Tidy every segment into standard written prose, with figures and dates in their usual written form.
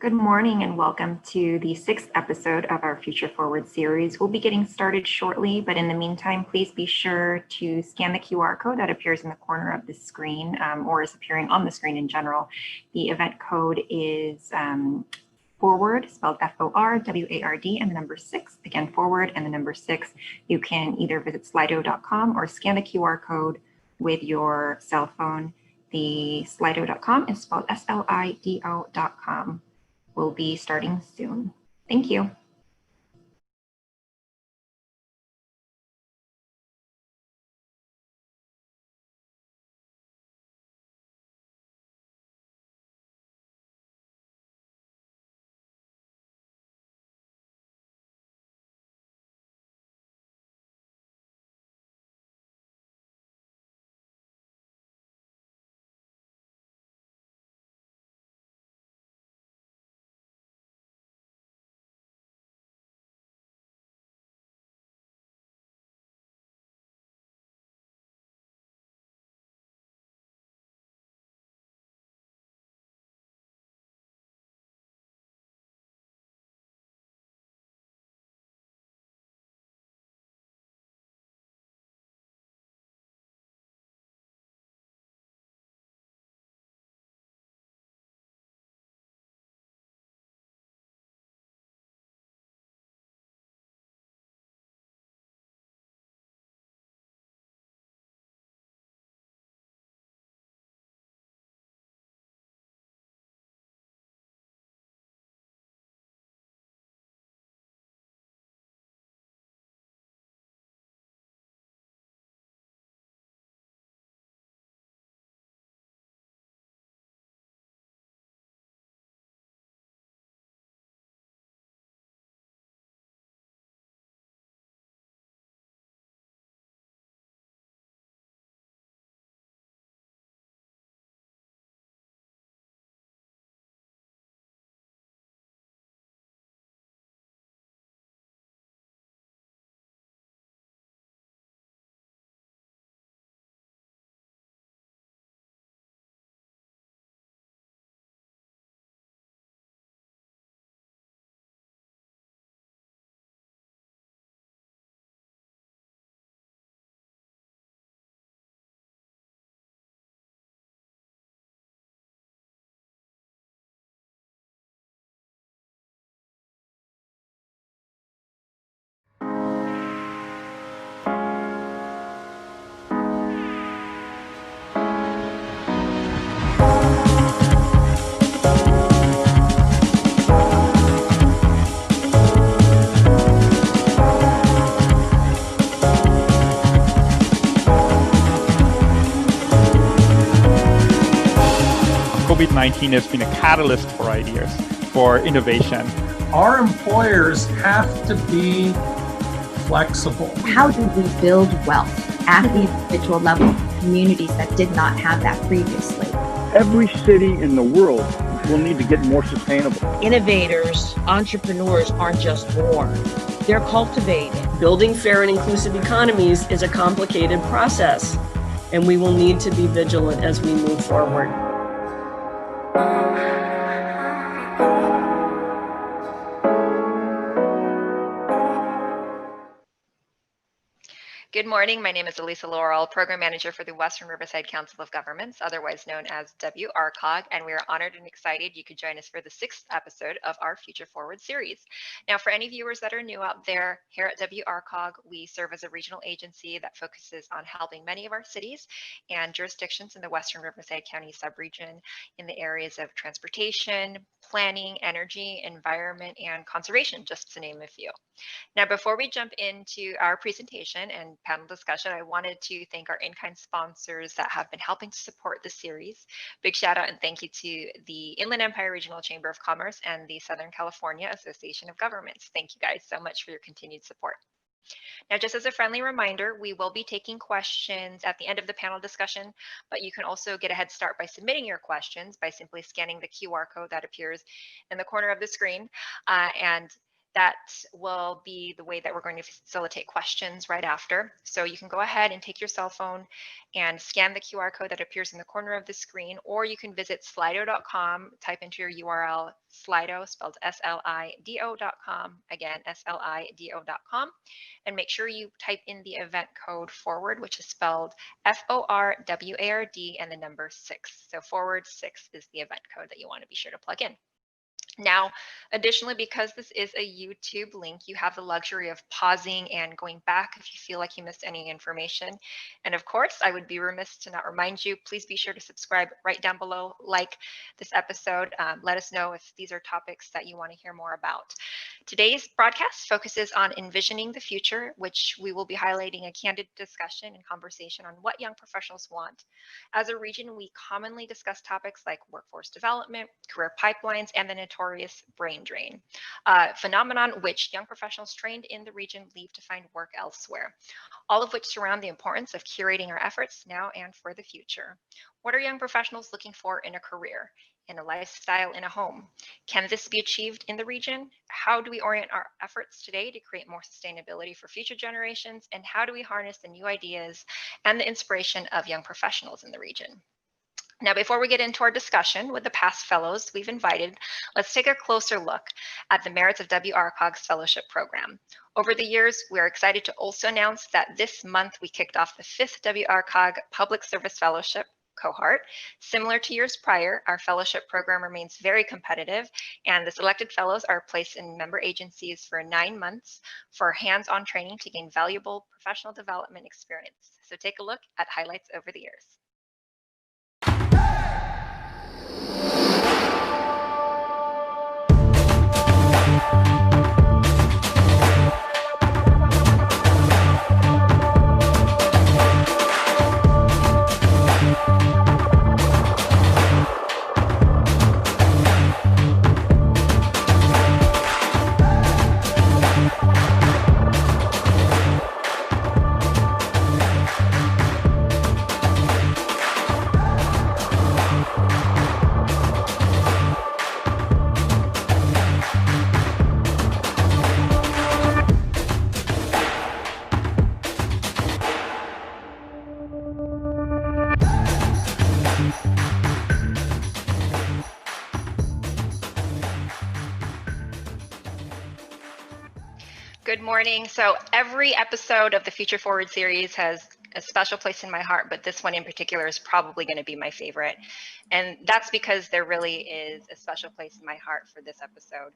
Good morning and welcome to the 6th episode of our Future Forward series. We'll be getting started shortly, but in the meantime, please be sure to scan the QR code that appears in the corner of the screen or is appearing on the screen in general. The event code is forward, spelled F-O-R-W-A-R-D, and the number 6. Again, forward and the number 6. You can either visit slido.com or scan the QR code with your cell phone. The slido.com is spelled S-L-I-D-O.com. Will be starting soon. Thank you. COVID-19 has been a catalyst for ideas, for innovation. Our employers have to be flexible. How do we build wealth at the individual level in communities that did not have that previously? Every city in the world will need to get more sustainable. Innovators, entrepreneurs aren't just born, they're cultivated. Building fair and inclusive economies is a complicated process, and we will need to be vigilant as we move forward. Good morning. My name is Elisa Laurel, Program Manager for the Western Riverside Council of Governments, otherwise known as WRCOG, and we are honored and excited you could join us for the 6th episode of our Future Forward series. Now, for any viewers that are new out there, here at WRCOG, we serve as a regional agency that focuses on helping many of our cities and jurisdictions in the Western Riverside County subregion in the areas of transportation, planning, energy, environment, and conservation, just to name a few. Now, before we jump into our presentation and panel discussion, I wanted to thank our in-kind sponsors that have been helping to support the series. Big shout out and thank you to the Inland Empire Regional Chamber of Commerce and the Southern California Association of Governments. Thank you guys so much for your continued support. Now, just as a friendly reminder, we will be taking questions at the end of the panel discussion, but you can also get a head start by submitting your questions by simply scanning the QR code that appears in the corner of the screen. And That will be the way that we're going to facilitate questions right after. So you can go ahead and take your cell phone and scan the QR code that appears in the corner of the screen, or you can visit slido.com, type into your URL Slido, spelled SLIDO.com, again, SLIDO.com, and make sure you type in the event code forward, which is spelled FORWARD and the number 6. So forward 6 is the event code that you want to be sure to plug in. Now, additionally, because this is a YouTube link, you have the luxury of pausing and going back if you feel like you missed any information. And of course, I would be remiss to not remind you, please be sure to subscribe right down below, like this episode. Let us know if these are topics that you want to hear more about. Today's broadcast focuses on envisioning the future, which we will be highlighting a candid discussion and conversation on what young professionals want. As a region, we commonly discuss topics like workforce development, career pipelines, and the notorious brain drain, a phenomenon which young professionals trained in the region leave to find work elsewhere, all of which surround the importance of curating our efforts now and for the future. What are young professionals looking for in a career, in a lifestyle, in a home? Can this be achieved in the region? How do we orient our efforts today to create more sustainability for future generations? And how do we harness the new ideas and the inspiration of young professionals in the region? Now, before we get into our discussion with the past fellows we've invited, let's take a closer look at the merits of WRCOG's fellowship program. Over the years, we are excited to also announce that this month we kicked off the 5th WRCOG Public Service Fellowship cohort. Similar to years prior, our fellowship program remains very competitive, and the selected fellows are placed in member agencies for 9 months for hands-on training to gain valuable professional development experience. So take a look at highlights over the years. Good morning. So every episode of the Future Forward series has a special place in my heart, but this one in particular is probably going to be my favorite. And that's because there really is a special place in my heart for this episode.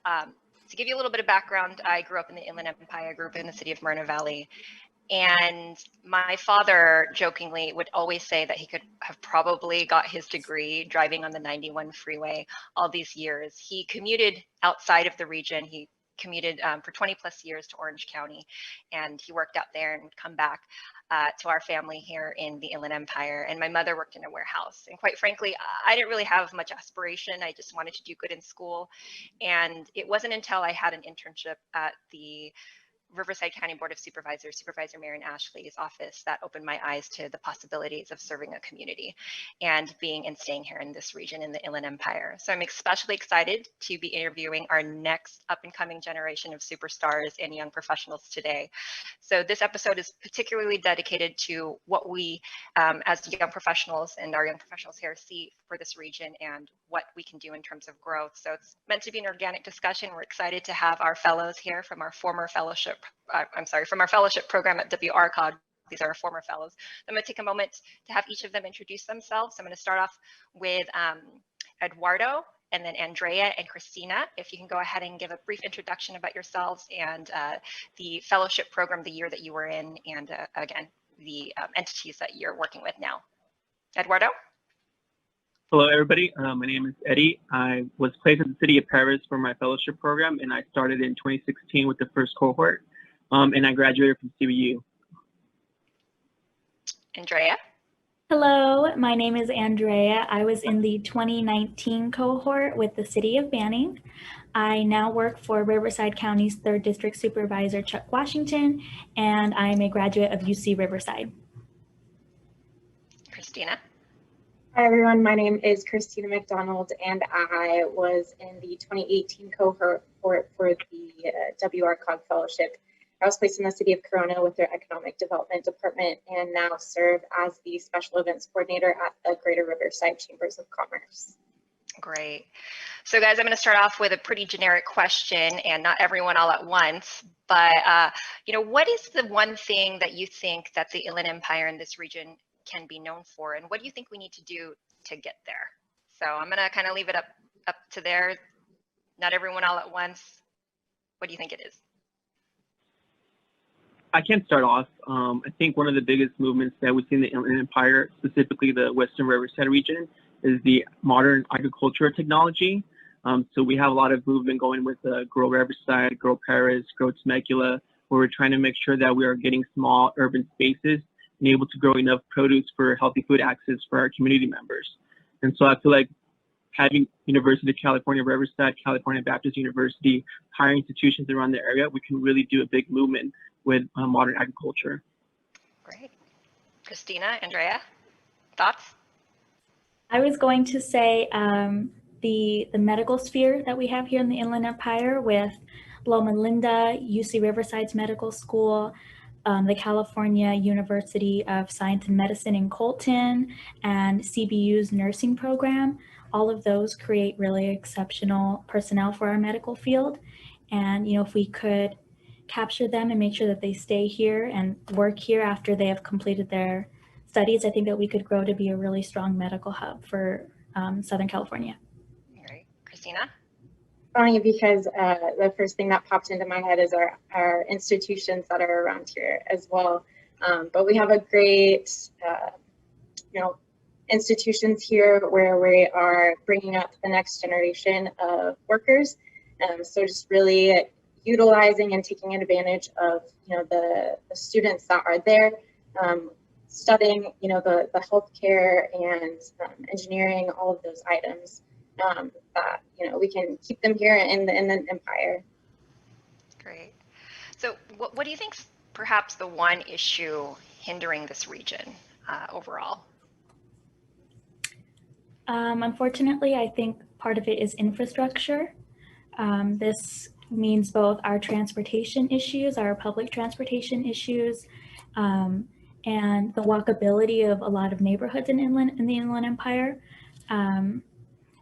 To give you a little bit of background, I grew up in the Inland Empire, grew up in the city of Moreno Valley. And my father jokingly would always say that he could have probably got his degree driving on the 91 freeway all these years. He commuted outside of the region. He commuted for 20 plus years to Orange County, and he worked out there and would come back to our family here in the Inland Empire. And my mother worked in a warehouse. And quite frankly, I didn't really have much aspiration. I just wanted to do good in school. And it wasn't until I had an internship at the Riverside County Board of Supervisors, Supervisor Marion Ashley's office, that opened my eyes to the possibilities of serving a community and being and staying here in this region in the Inland Empire. So I'm especially excited to be interviewing our next up and coming generation of superstars and young professionals today. So this episode is particularly dedicated to what we as young professionals and our young professionals here see for this region and what we can do in terms of growth. So it's meant to be an organic discussion. We're excited to have our fellows here from our fellowship program at WRCOG. These are our former fellows. I'm going to take a moment to have each of them introduce themselves. I'm going to start off with Eduardo, and then Andrea and Christina. If you can go ahead and give a brief introduction about yourselves and the fellowship program, the year that you were in, and again, the entities that you're working with now. Eduardo? Hello, everybody. My name is Eddie. I was placed in the city of Paris for my fellowship program, and I started in 2016 with the first cohort, and I graduated from CBU. Andrea? Hello, my name is Andrea. I was in the 2019 cohort with the City of Banning. I now work for Riverside County's 3rd District Supervisor, Chuck Washington, and I'm a graduate of UC Riverside. Christina? Hi everyone, my name is Christina McDonald and I was in the 2018 cohort for the WRCOG Fellowship. I was placed in the City of Corona with their Economic Development Department and now serve as the Special Events Coordinator at the Greater Riverside Chambers of Commerce. Great. So guys, I'm going to start off with a pretty generic question and not everyone all at once, but what is the one thing that you think that the Inland Empire in this region can be known for, and what do you think we need to do to get there? So I'm going to kind of leave it up to there. Not everyone all at once. What do you think it is? I can start off. I think one of the biggest movements that we see in the Inland Empire, specifically the Western Riverside region, is the modern agriculture technology. So we have a lot of movement going with Grow Riverside, Grow Paris, Grow Temecula, where we're trying to make sure that we are getting small urban spaces and able to grow enough produce for healthy food access for our community members. And so I feel like having University of California, Riverside, California Baptist University, higher institutions around the area, we can really do a big movement with modern agriculture. Great. Christina, Andrea, thoughts? I was going to say the medical sphere that we have here in the Inland Empire with Loma Linda, UC Riverside's medical school, the California University of Science and Medicine in Colton, and CBU's nursing program. All of those create really exceptional personnel for our medical field. And, if we could capture them and make sure that they stay here and work here after they have completed their studies, I think that we could grow to be a really strong medical hub for Southern California. All right, Christina? Funny because the first thing that popped into my head is our institutions that are around here as well. But we have a great, institutions here where we are bringing up the next generation of workers. So just really utilizing and taking advantage of, the students that are there, studying, the healthcare and engineering, all of those items. That we can keep them here in the Inland Empire. Great. So what do you think is perhaps the one issue hindering this region overall? Unfortunately, I think part of it is infrastructure. This means both our transportation issues, our public transportation issues, and the walkability of a lot of neighborhoods in the Inland Empire.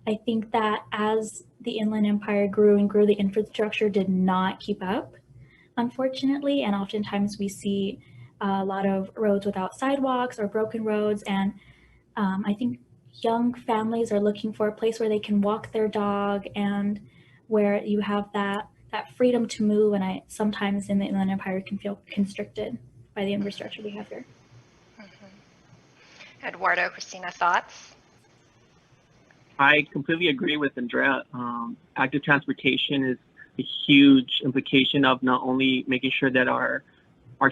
I think that as the Inland Empire grew and grew, the infrastructure did not keep up, unfortunately, and oftentimes we see a lot of roads without sidewalks or broken roads, and I think young families are looking for a place where they can walk their dog and where you have that freedom to move, and I sometimes in the Inland Empire can feel constricted by the infrastructure we have here. Mm-hmm. Eduardo, Christina, thoughts? I completely agree with Andrea. Active transportation is a huge implication of not only making sure that our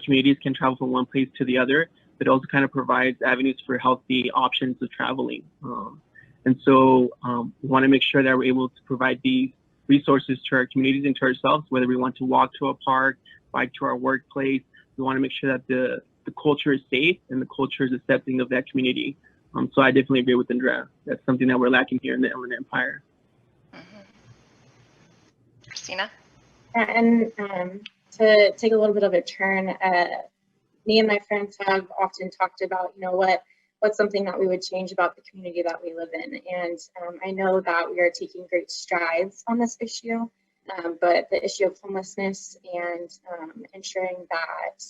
communities can travel from one place to the other, but also kind of provides avenues for healthy options of traveling. And so we want to make sure that we're able to provide these resources to our communities and to ourselves, whether we want to walk to a park, bike to our workplace. We want to make sure that the culture is safe and the culture is accepting of that community. So I definitely agree with Andrea. That's something that we're lacking here in the Inland Empire. Mm-hmm. Christina? And to take a little bit of a turn, me and my friends have often talked about, what's something that we would change about the community that we live in. And I know that we are taking great strides on this issue, but the issue of homelessness and ensuring that,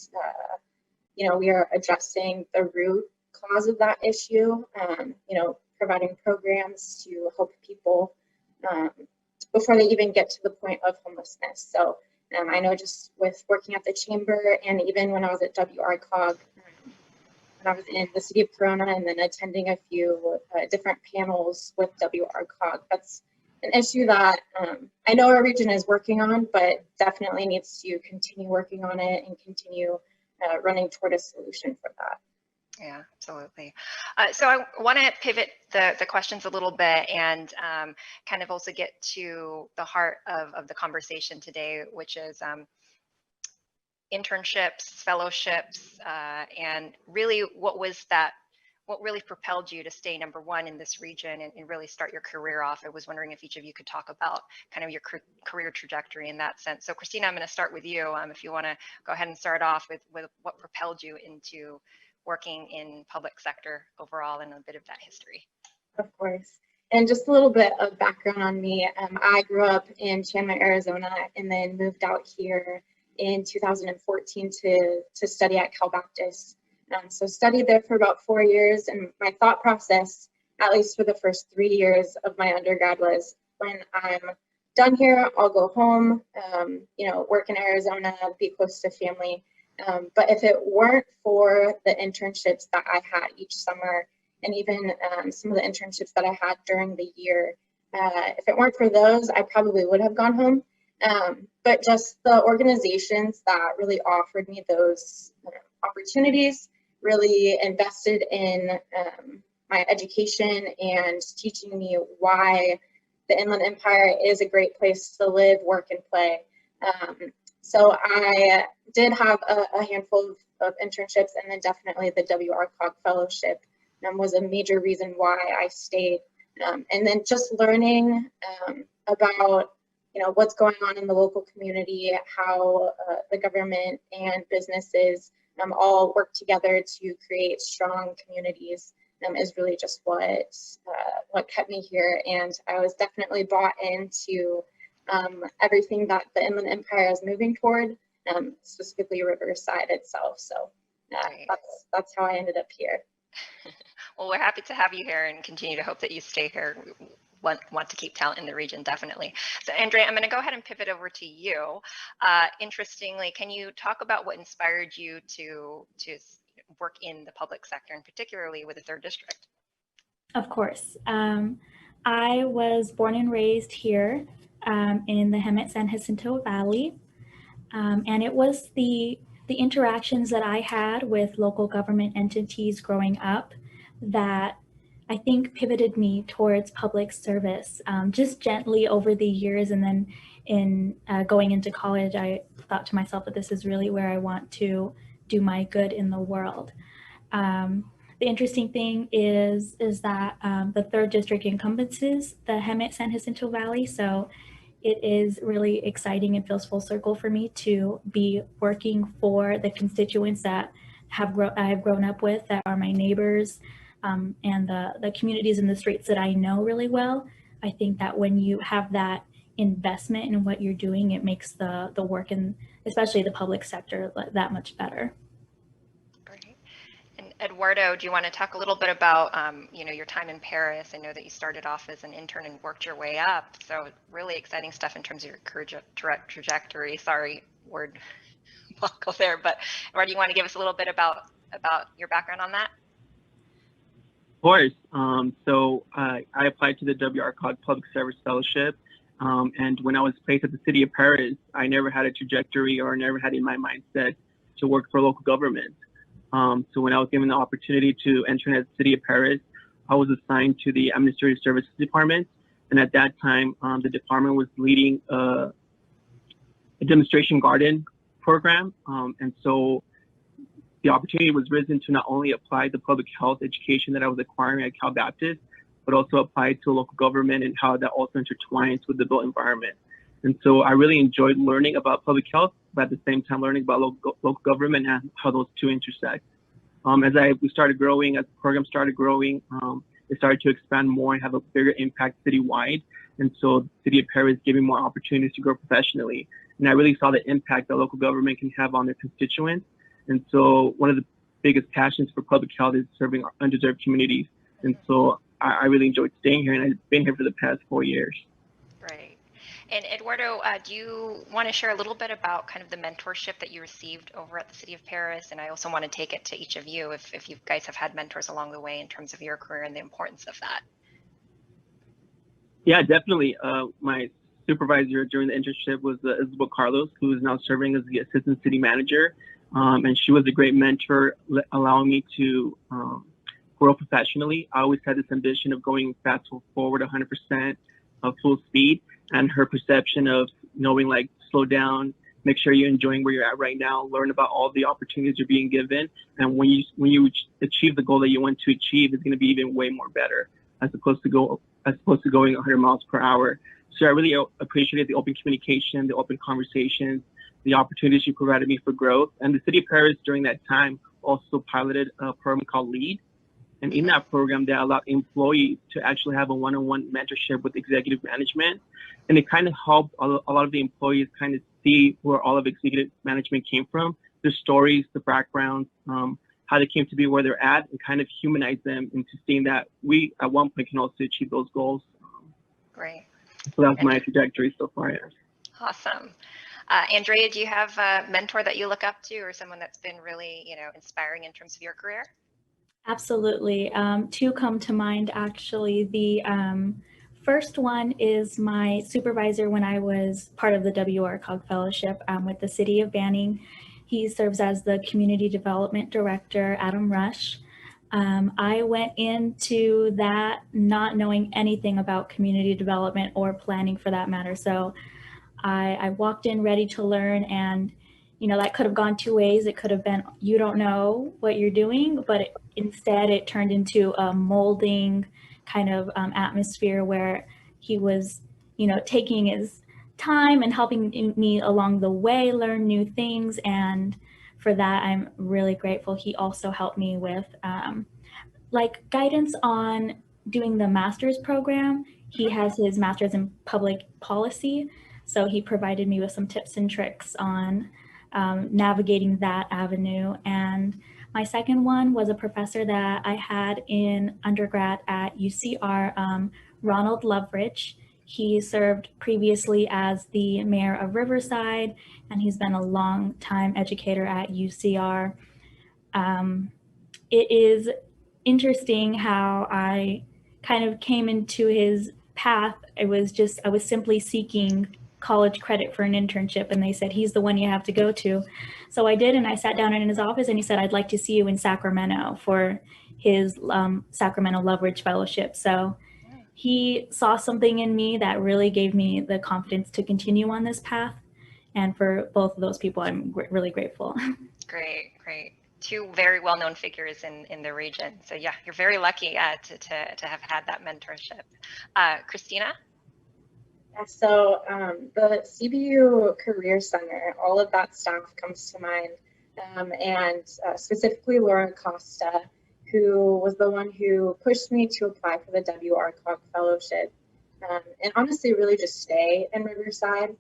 we are addressing the root cause of that issue, providing programs to help people before they even get to the point of homelessness. So I know just with working at the chamber and even when I was at WRCOG, when I was in the city of Corona and then attending a few different panels with WRCOG, that's an issue that I know our region is working on, but definitely needs to continue working on it and continue running toward a solution for that. Yeah, absolutely. So I want to pivot the questions a little bit and kind of also get to the heart of the conversation today, which is internships, fellowships, and really what was what really propelled you to stay number one in this region and really start your career off. I was wondering if each of you could talk about kind of your career trajectory in that sense. So Christina, I'm going to start with you. If you want to go ahead and start off with what propelled you into working in public sector overall and a bit of that history. Of course. And just a little bit of background on me. I grew up in Chandler, Arizona, and then moved out here in 2014 to study at Cal Baptist. So studied there for about 4 years, and my thought process, at least for the first 3 years of my undergrad, was when I'm done here, I'll go home, work in Arizona, be close to family. But if it weren't for the internships that I had each summer, and even some of the internships that I had during the year, if it weren't for those, I probably would have gone home. But just the organizations that really offered me those opportunities really invested in my education and teaching me why the Inland Empire is a great place to live, work, and play. So I did have a handful of internships, and then definitely the WRCOG fellowship was a major reason why I stayed. And then just learning about what's going on in the local community, how the government and businesses all work together to create strong communities is really just what kept me here. And I was definitely bought into everything that the Inland Empire is moving toward, specifically Riverside itself. So that's how I ended up here. Well, we're happy to have you here and continue to hope that you stay here. We want to keep talent in the region, definitely. So Andrea, I'm going to go ahead and pivot over to you. Interestingly, can you talk about what inspired you to work in the public sector, and particularly with the 3rd District? Of course. I was born and raised here in the Hemet-San Jacinto Valley. And it was the interactions that I had with local government entities growing up that I think pivoted me towards public service, just gently over the years. And then in going into college, I thought to myself that this is really where I want to do my good in the world. The interesting thing is that the 3rd District encompasses the Hemet-San Jacinto Valley. So it is really exciting and feels full circle for me to be working for the constituents that I have grown up with, that are my neighbors, and the communities and the streets that I know really well. I think that when you have that investment in what you're doing, it makes the work, and especially the public sector, that much better. Great. And Eduardo, do you want to talk a little bit about your time in Paris? I know that you started off as an intern and worked your way up. So really exciting stuff in terms of your career trajectory. Sorry, word buckle there. But Eduardo, do you want to give us a little bit about your background on that? Of course. So I applied to the WRCOG Public Service Fellowship. And when I was placed at the City of Paris, I never had a trajectory or never had in my mindset to work for local government. So when I was given the opportunity to enter at the City of Paris, I was assigned to the Administrative Services Department. And at that time, the department was leading a demonstration garden program. And so the opportunity was risen to not only apply the public health education that I was acquiring at Cal Baptist, but also apply to local government and how that also intertwines with the built environment. And so I really enjoyed learning about public health, but at the same time learning about local government and how those two intersect. As we started growing, as the program started growing, it started to expand more and have a bigger impact citywide. And so the City of Paris giving more opportunities to grow professionally. And I really saw the impact that local government can have on their constituents. And so one of the biggest passions for public health is serving our undeserved communities. And so I really enjoyed staying here, and I've been here for the past 4 years. Right. And Eduardo, do you want to share a little bit about kind of the mentorship that you received over at the City of Paris? And I also want to take it to each of you if you guys have had mentors along the way in terms of your career and the importance of that. Yeah, definitely. My supervisor during the internship was Isabel Carlos, who is now serving as the Assistant City Manager. And she was a great mentor, allowing me to grow professionally. I always had this ambition of going fast forward 100% of full speed, and her perception of knowing like slow down make sure you're enjoying where you're at right now, learn about all the opportunities you're being given. And when you achieve the goal that you want to achieve, it's going to be even way more better as opposed to going 100 miles per hour. So I really appreciated the open communication, the open conversations, the opportunities you provided me for growth. And the City of Paris during that time also piloted a program called LEAD. And in that program, they allowed employees to actually have a one-on-one mentorship with executive management. And it kind of helped a lot of the employees kind of see where all of executive management came from, their stories, the backgrounds, how they came to be where they're at, and kind of humanize them into seeing that we at one point can also achieve those goals. Great. So that's my trajectory so far. Yeah. Awesome. Andrea, do you have a mentor that you look up to, or someone that's been really, inspiring in terms of your career? Absolutely. Two come to mind, actually. The first one is my supervisor when I was part of the WRCOG Fellowship with the City of Banning. He serves as the Community Development Director, Adam Rush. I went into that not knowing anything about community development or planning for that matter. So I walked in ready to learn, and that could have gone two ways. It could have been, you don't know what you're doing, but instead it turned into a molding kind of atmosphere where he was, taking his time and helping me along the way learn new things. And for that, I'm really grateful. He also helped me with guidance on doing the master's program. He has his master's in public policy. So he provided me with some tips and tricks on navigating that avenue. And my second one was a professor that I had in undergrad at UCR, Ronald Loveridge. He served previously as the mayor of Riverside, and he's been a long time educator at UCR. It is interesting how I kind of came into his path. I was simply seeking college credit for an internship, and they said, he's the one you have to go to. So I did, and I sat down in his office, and he said, I'd like to see you in Sacramento for his Sacramento Loveridge Fellowship. So he saw something in me that really gave me the confidence to continue on this path. And for both of those people, I'm really grateful. Great. Two very well-known figures in the region. So yeah, you're very lucky to have had that mentorship. Christina? So the CBU Career Center, all of that staff comes to mind, and specifically Laura Costa, who was the one who pushed me to apply for the WRCOG Fellowship, and honestly really just stay in Riverside.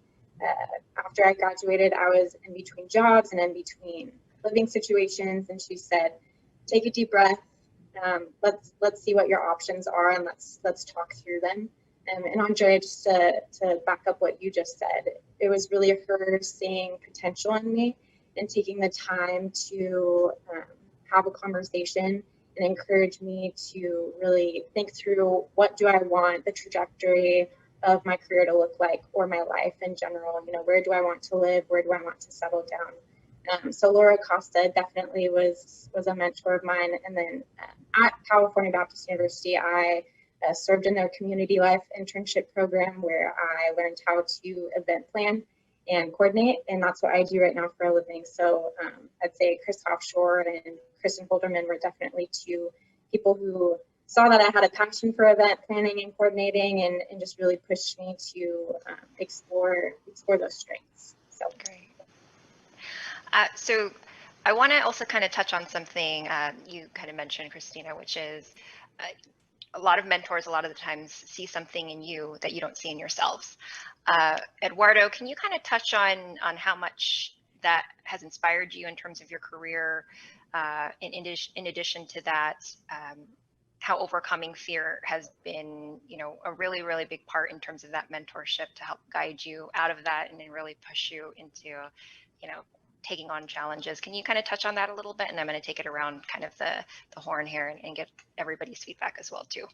After I graduated, I was in between jobs and in between living situations, and she said, take a deep breath, let's see what your options are, and let's talk through them. And Andrea, just to back up what you just said, it was really her seeing potential in me and taking the time to have a conversation and encourage me to really think through, what do I want the trajectory of my career to look like, or my life in general. Where do I want to live? Where do I want to settle down? So Laura Costa definitely was a mentor of mine. And then at California Baptist University, I served in their community life internship program, where I learned how to event plan and coordinate, and that's what I do right now for a living. So I'd say Chris Offshore and Kristen Holderman were definitely two people who saw that I had a passion for event planning and coordinating, and just really pushed me to explore those strengths. So great. So I want to also kind of touch on something you kind of mentioned, Christina, which is a lot of mentors, a lot of the times, see something in you that you don't see in yourselves. Eduardo, can you kind of touch on how much that has inspired you in terms of your career? In addition to that, how overcoming fear has been, a really, really big part in terms of that mentorship to help guide you out of that and then really push you into, taking on challenges. Can you kind of touch on that a little bit? And I'm going to take it around kind of the horn here and get everybody's feedback as well too.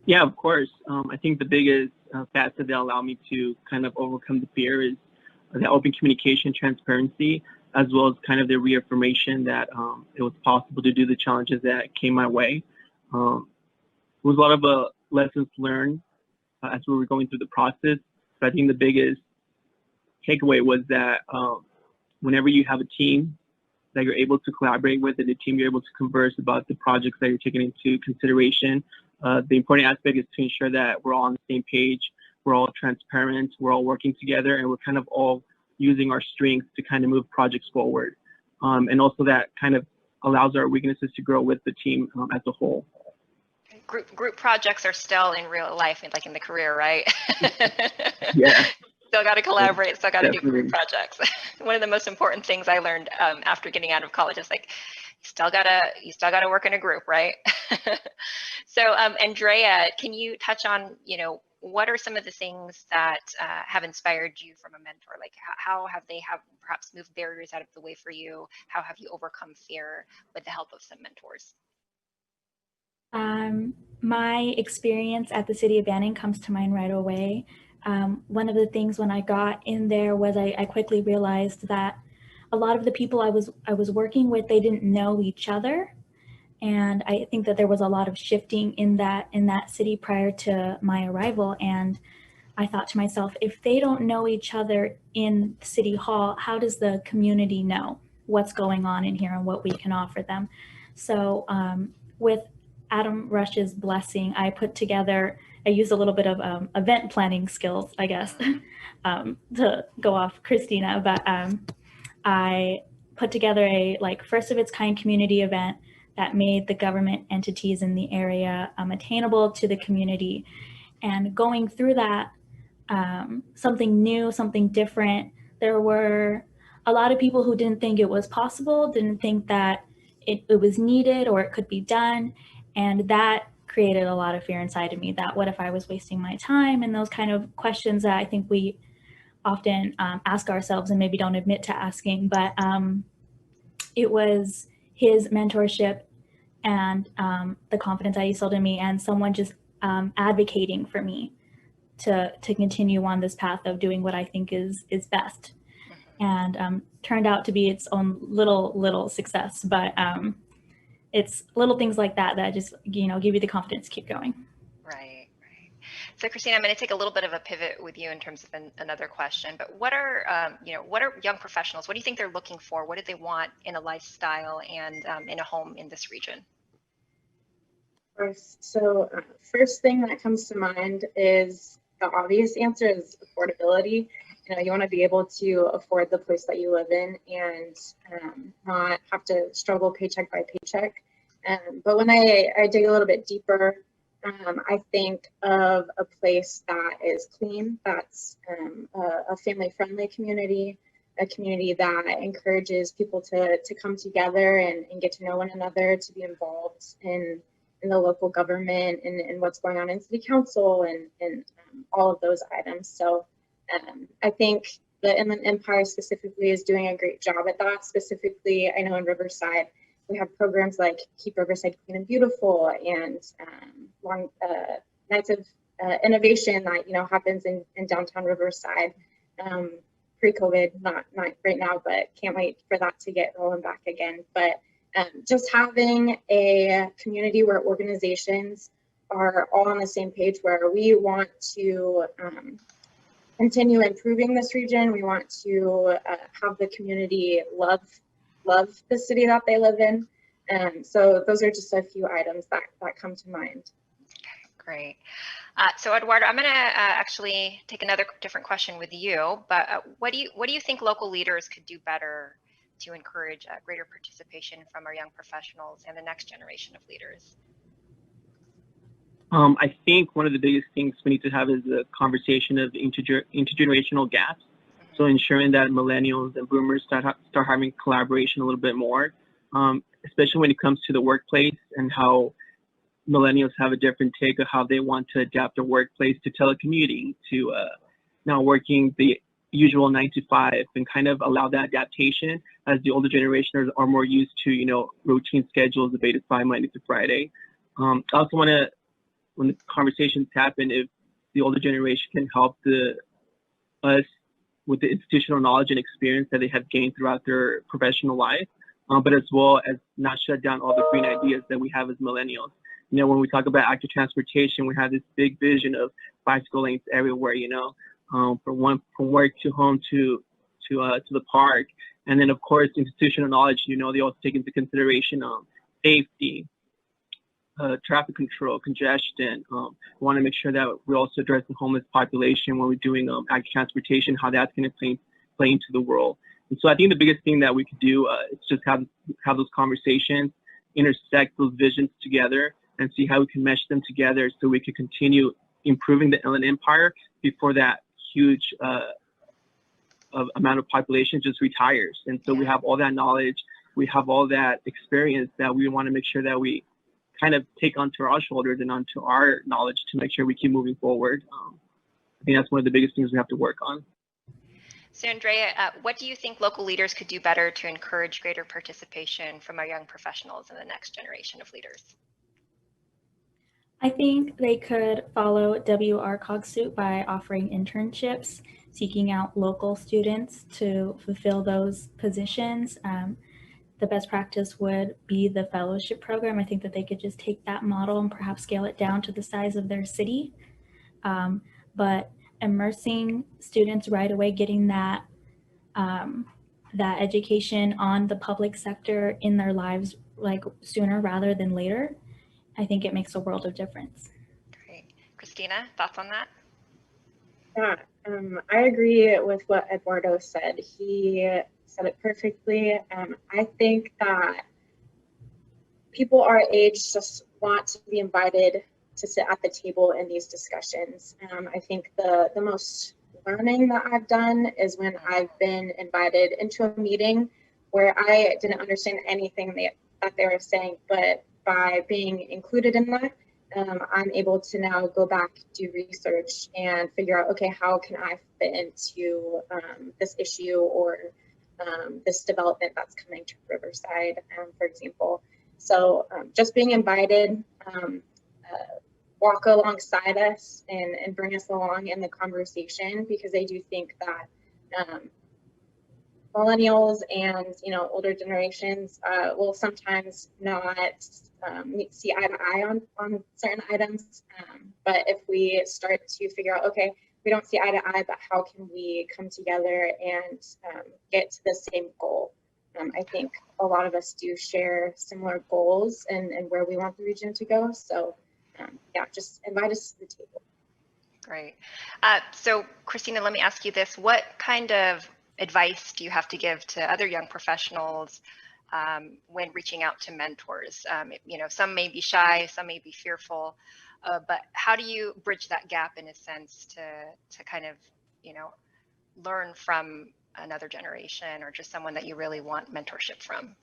Yeah, of course. I think the biggest facet that allowed me to kind of overcome the fear is the open communication, transparency, as well as kind of the reaffirmation that it was possible to do the challenges that came my way. It was a lot of lessons learned as we were going through the process. But I think the biggest takeaway was that whenever you have a team that you're able to collaborate with, and the team you're able to converse about the projects that you're taking into consideration, the important aspect is to ensure that we're all on the same page, we're all transparent, we're all working together, and we're kind of all using our strengths to kind of move projects forward. And also that kind of allows our weaknesses to grow with the team as a whole. Group projects are still in real life, like in the career, right? Yeah. Still got to collaborate, still got to do Definitely. group projects. One of the most important things I learned after getting out of college is like, you still gotta work in a group, right? So Andrea, can you touch on, what are some of the things that have inspired you from a mentor? Like how have they perhaps moved barriers out of the way for you? How have you overcome fear with the help of some mentors? My experience at the City of Banning comes to mind right away. One of the things when I got in there was I quickly realized that a lot of the people I was working with, they didn't know each other. And I think that there was a lot of shifting in that city prior to my arrival. And I thought to myself, if they don't know each other in City Hall, how does the community know what's going on in here and what we can offer them? So with Adam Rush's blessing, I used a little bit of event planning skills, I guess, to go off Christina, but I put together a first of its kind community event that made the government entities in the area attainable to the community. And going through that, something new, something different, there were a lot of people who didn't think it was possible, didn't think that it was needed or it could be done. And that created a lot of fear inside of me, that what if I was wasting my time, and those kind of questions that I think we often ask ourselves and maybe don't admit to asking. But it was his mentorship and the confidence that he instilled in me, and someone just advocating for me to continue on this path of doing what I think is best. And turned out to be its own little success. But it's little things like that just give you the confidence to keep going. Right. So Christina, I'm going to take a little bit of a pivot with you in terms of another question, but what are young professionals, what do you think they're looking for? What do they want in a lifestyle and in a home in this region? So first thing that comes to mind is the obvious answer is affordability. You want to be able to afford the place that you live in and not have to struggle paycheck by paycheck. But when I dig a little bit deeper, I think of a place that is clean, that's a family-friendly community, a community that encourages people to come together and get to know one another, to be involved in the local government and what's going on in city council and all of those items. So I think the Inland Empire specifically is doing a great job at that. Specifically, I know in Riverside, we have programs like Keep Riverside Clean and Beautiful and long nights of innovation that happens in downtown Riverside pre-COVID, not right now, but can't wait for that to get rolling back again. But just having a community where organizations are all on the same page, where we want to continue improving this region. We want to have the community love the city that they live in. So those are just a few items that come to mind. Great. So Eduardo, I'm going to actually take another different question with you, but what do you think local leaders could do better to encourage greater participation from our young professionals and the next generation of leaders? I think one of the biggest things we need to have is a conversation of intergenerational gaps. So ensuring that millennials and boomers start having collaboration a little bit more, especially when it comes to the workplace and how millennials have a different take of how they want to adapt their workplace to telecommuting, to now working the usual 9 to 5, and kind of allow that adaptation as the older generation are more used to, routine schedules of 8 to 5, Monday to Friday. I also want to, when the conversations happen, if the older generation can help us with the institutional knowledge and experience that they have gained throughout their professional life, but as well as not shut down all the green ideas that we have as millennials. When we talk about active transportation, we have this big vision of bicycle lanes everywhere, from work to home to the park. And then, of course, institutional knowledge, they also take into consideration safety, traffic control, congestion. We want to make sure that we also address the homeless population when we're doing active transportation, how that's going to play into the world. And so I think the biggest thing that we could do is just have those conversations, intersect those visions together, and see how we can mesh them together so we can continue improving the Inland Empire before that huge amount of population just retires. And so we have all that knowledge, we have all that experience that we want to make sure that we kind of take onto our shoulders and onto our knowledge to make sure we keep moving forward. I think that's one of the biggest things we have to work on. So Andrea, what do you think local leaders could do better to encourage greater participation from our young professionals in the next generation of leaders? I think they could follow WRCOG suit by offering internships, seeking out local students to fulfill those positions. The best practice would be the fellowship program. I think that they could just take that model and perhaps scale it down to the size of their city. But immersing students right away, getting that education on the public sector in their lives like sooner rather than later, I think it makes a world of difference. Great. Christina, thoughts on that? Yeah, I agree with what Eduardo said. He said it perfectly. I think that people our age just want to be invited to sit at the table in these discussions. I think the most learning that I've done is when I've been invited into a meeting where I didn't understand anything that they were saying, but by being included in that, I'm able to now go back, do research, and figure out, okay, how can I fit into this issue or this development that's coming to Riverside, for example. So just being invited, walk alongside us and bring us along in the conversation, because I do think that millennials and older generations will sometimes not see eye to eye on certain items, but if we start to figure out, okay, we don't see eye to eye, but how can we come together and get to the same goal? I think a lot of us do share similar goals and where we want the region to go. So yeah, just invite us to the table. Great. So Christina, let me ask you this. What kind of advice do you have to give to other young professionals when reaching out to mentors? Some may be shy, some may be fearful, but how do you bridge that gap in a sense to kind of, learn from another generation or just someone that you really want mentorship from?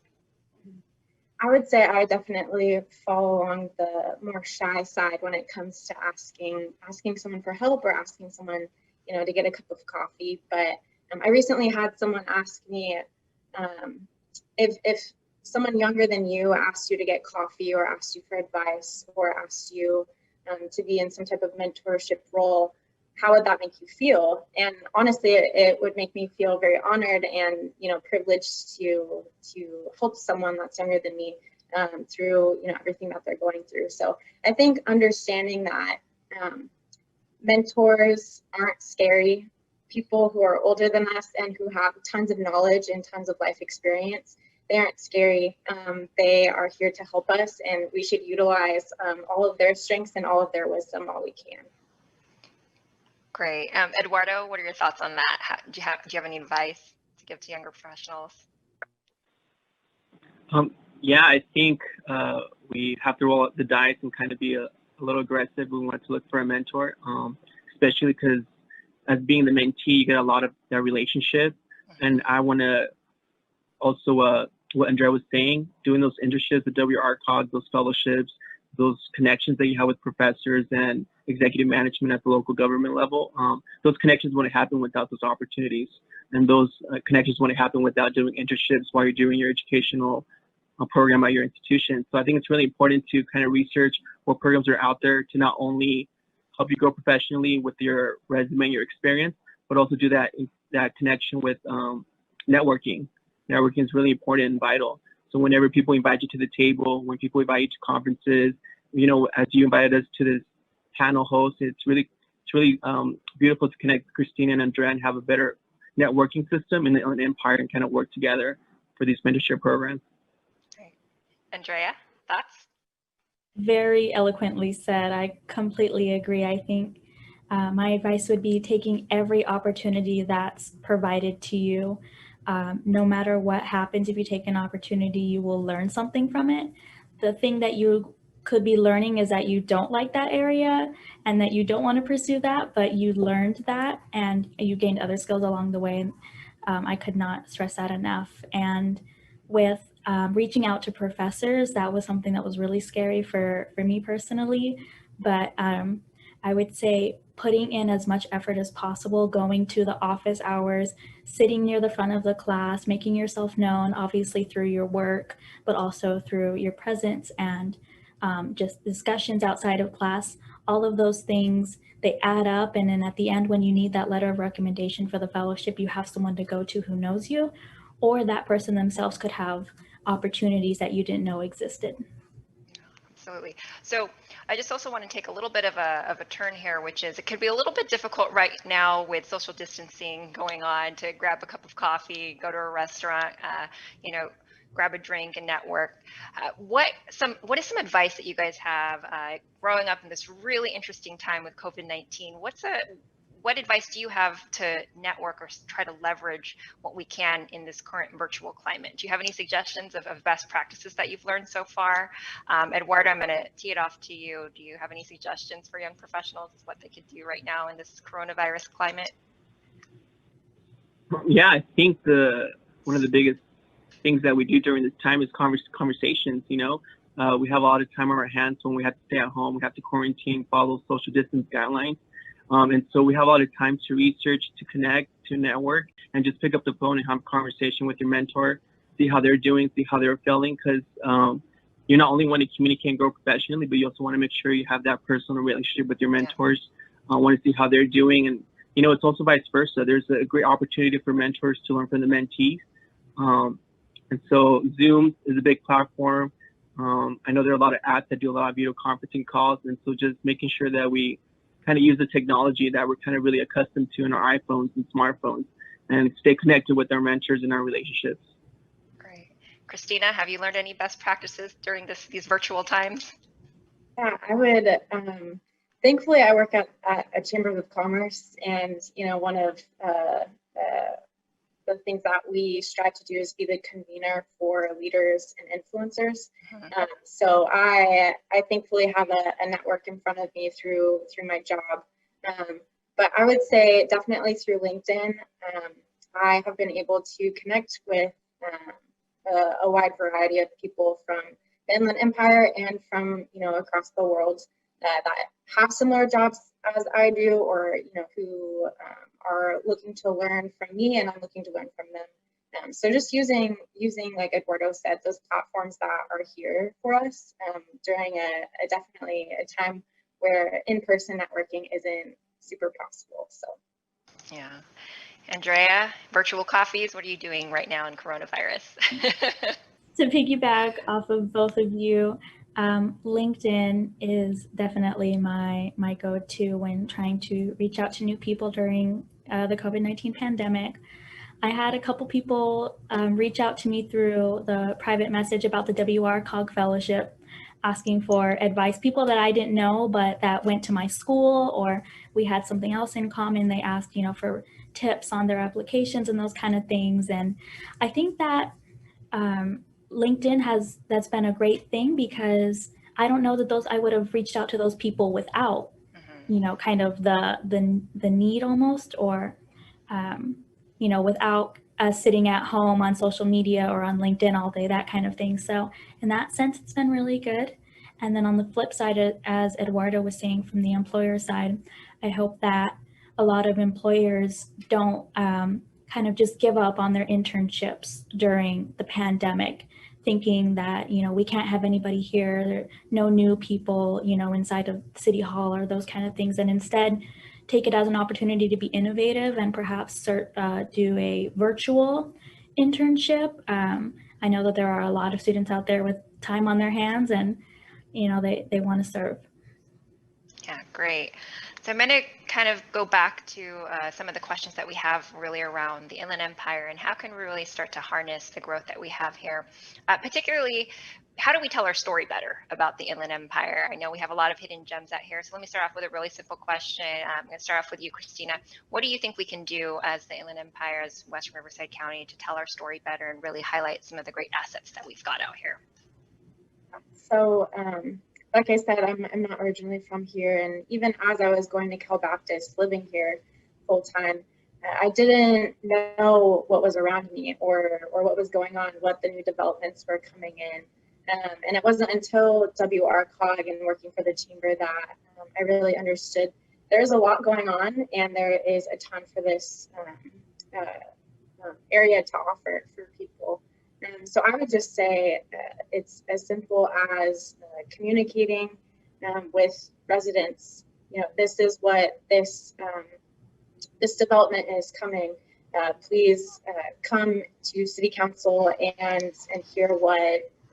I would say I definitely fall along the more shy side when it comes to asking someone for help or asking someone, to get a cup of coffee. But I recently had someone ask me if someone younger than you asked you to get coffee or asked you for advice or asked you to be in some type of mentorship role, how would that make you feel? And honestly, it would make me feel very honored and privileged to help someone that's younger than me through everything that they're going through. So I think understanding that mentors aren't scary. People who are older than us and who have tons of knowledge and tons of life experience, they aren't scary. They are here to help us, and we should utilize all of their strengths and all of their wisdom while we can. Great. Eduardo, what are your thoughts on that? Do you have any advice to give to younger professionals? Yeah, I think we have to roll up the dice and kind of be a little aggressive. We want to look for a mentor, especially because as being the mentee, you get a lot of that relationship. And I want to also, what Andrea was saying, doing those internships, the WRCOG, those fellowships, those connections that you have with professors and executive management at the local government level, those connections wouldn't happen without those opportunities. And those connections wouldn't happen without doing internships while you're doing your educational program at your institution. So I think it's really important to kind of research what programs are out there to not only help you grow professionally with your resume and your experience, but also do that connection with networking. Networking is really important and vital. So whenever people invite you to the table, when people invite you to conferences, as you invited us to this panel host, it's really it's really beautiful to connect Christina and Andrea and have a better networking system in the Empire and kind of work together for these mentorship programs. Great. Andrea, thoughts? Very eloquently said. I completely agree. I think my advice would be taking every opportunity that's provided to you. No matter what happens, if you take an opportunity, you will learn something from it. The thing that you could be learning is that you don't like that area and that you don't want to pursue that, but you learned that and you gained other skills along the way. I could not stress that enough. And with reaching out to professors, that was something that was really scary for me personally. But I would say putting in as much effort as possible, going to the office hours, sitting near the front of the class, making yourself known, obviously through your work, but also through your presence and just discussions outside of class. All of those things, they add up. And then at the end, when you need that letter of recommendation for the fellowship, you have someone to go to who knows you, or that person themselves could have opportunities that you didn't know existed. Absolutely. So I just also want to take a little bit of a turn here, which is it could be a little bit difficult right now with social distancing going on to grab a cup of coffee, go to a restaurant, grab a drink and network. What is some advice that you guys have growing up in this really interesting time with COVID-19? What advice do you have to network or try to leverage what we can in this current virtual climate? Do you have any suggestions of best practices that you've learned so far? Eduardo, I'm going to tee it off to you. Do you have any suggestions for young professionals as what they could do right now in this coronavirus climate? Yeah, I think one of the biggest things that we do during this time is conversations. We have a lot of time on our hands when we have to stay at home, we have to quarantine, follow social distance guidelines. And so we have a lot of time to research, to connect, to network, and just pick up the phone and have a conversation with your mentor, see how they're doing, see how they're feeling, because you not only want to communicate and grow professionally, but you also want to make sure you have that personal relationship with your mentors. Want to see how they're doing. And, it's also vice versa. There's a great opportunity for mentors to learn from the mentees. And so Zoom is a big platform. I know there are a lot of apps that do a lot of video conferencing calls. And so just making sure that we kind of use the technology that we're kind of really accustomed to in our iPhones and smartphones and stay connected with our mentors and our relationships. Great. Christina, have you learned any best practices during these virtual times? Yeah, I would, thankfully I work at a Chamber of Commerce, and, one of the things that we strive to do is be the convener for leaders and influencers. So I thankfully have a network in front of me through my job. But I would say definitely through LinkedIn, I have been able to connect with a wide variety of people from the Inland Empire and from across the world that have similar jobs as I do, or who are looking to learn from me, and I'm looking to learn from them. So just using, like Eduardo said, those platforms that are here for us during definitely a time where in-person networking isn't super possible. So yeah. Andrea, virtual coffees, what are you doing right now in coronavirus? To piggyback off of both of you, LinkedIn is definitely my go-to when trying to reach out to new people during the COVID-19 pandemic. I had a couple people reach out to me through the private message about the WRCOG fellowship, asking for advice. People that I didn't know, but that went to my school, or we had something else in common. They asked, for tips on their applications and those kind of things. And I think that LinkedIn that's been a great thing, because I don't know that I would have reached out to those people without, kind of the need almost, or, without us sitting at home on social media or on LinkedIn all day, that kind of thing. So in that sense, it's been really good. And then on the flip side, as Eduardo was saying, from the employer side, I hope that a lot of employers don't kind of just give up on their internships during the pandemic, thinking that, we can't have anybody here, there are no new people, inside of City Hall or those kind of things, and instead take it as an opportunity to be innovative and perhaps do a virtual internship. I know that there are a lot of students out there with time on their hands, and, they want to serve. Yeah, Great. So I'm going to kind of go back to some of the questions that we have really around the Inland Empire and how can we really start to harness the growth that we have here. Particularly, how do we tell our story better about the Inland Empire? I know we have a lot of hidden gems out here. So let me start off with a really simple question. I'm going to start off with you, Christina. What do you think we can do as the Inland Empire, as Western Riverside County, to tell our story better and really highlight some of the great assets that we've got out here? So, like I said, I'm not originally from here, and even as I was going to Cal Baptist, living here full time, I didn't know what was around me or what was going on, what the new developments were coming in. And it wasn't until WRCOG and working for the chamber that I really understood there's a lot going on, and there is a ton for this area to offer for people. So I would just say it's as simple as communicating with residents. You know, this is what this development is coming. Please come to City Council and hear